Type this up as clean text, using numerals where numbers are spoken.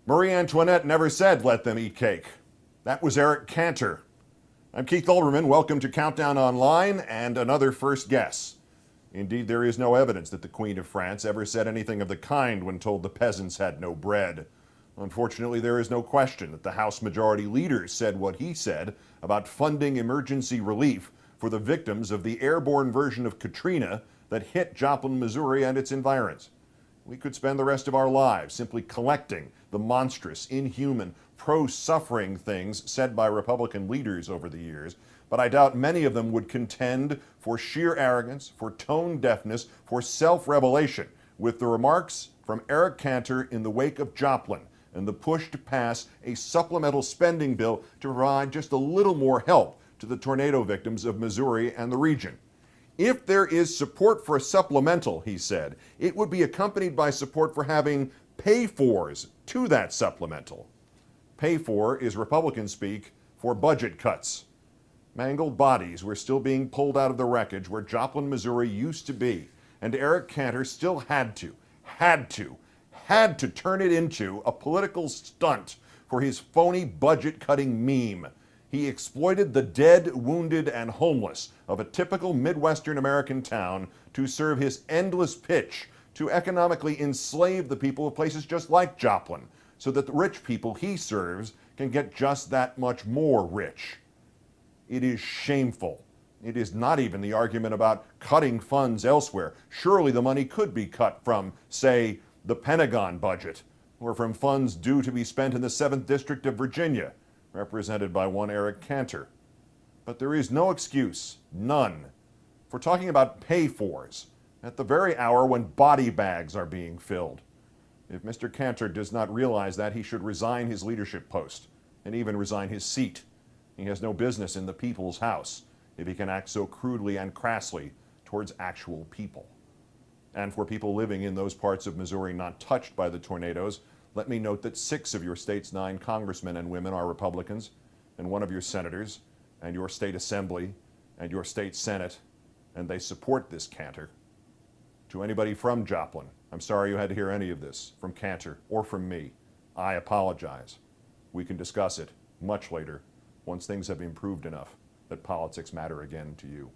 Marie Antoinette never said, "Let them eat cake." That was Eric Cantor. I'm Keith Olbermann. Welcome to Countdown Online and another first guess. Indeed, there is no evidence that the Queen of France ever said anything of the kind when told the peasants had no bread. Unfortunately, there is no question that the House Majority Leader said what he said about funding emergency relief for the victims of the airborne version of Katrina that hit Joplin, Missouri and its environs. We could spend the rest of our lives simply collecting the monstrous, inhuman, pro-suffering things said by Republican leaders over the years, but I doubt many of them would contend for sheer arrogance, for tone deafness, for self-revelation with the remarks from Eric Cantor in the wake of Joplin and the push to pass a supplemental spending bill to provide just a little more help to the tornado victims of Missouri and the region. If there is support for a supplemental, he said, it would be accompanied by support for having pay-fors to that supplemental. Pay-for is Republican speak for budget cuts. Mangled bodies were still being pulled out of the wreckage where Joplin, Missouri used to be, and Eric Cantor still had to turn it into a political stunt for his phony budget-cutting meme. He exploited the dead, wounded, and homeless of a typical Midwestern American town to serve his endless pitch to economically enslave the people of places just like Joplin, so that the rich people he serves can get just that much more rich. It is shameful. It is not even the argument about cutting funds elsewhere. Surely the money could be cut from, say, the Pentagon budget, or from funds due to be spent in the 7th District of Virginia, represented by one Eric Cantor. But there is no excuse, none, for talking about pay-fors at the very hour when body bags are being filled. If Mr. Cantor does not realize that, he should resign his leadership post and even resign his seat. He has no business in the people's house if he can act so crudely and crassly towards actual people. And for people living in those parts of Missouri not touched by the tornadoes, let me note that 6 of your state's 9 congressmen and women are Republicans, and 1 of your senators, and your state assembly, and your state senate, and they support this Cantor. To anybody from Joplin, I'm sorry you had to hear any of this from Cantor or from me. I apologize. We can discuss it much later once things have improved enough that politics matter again to you.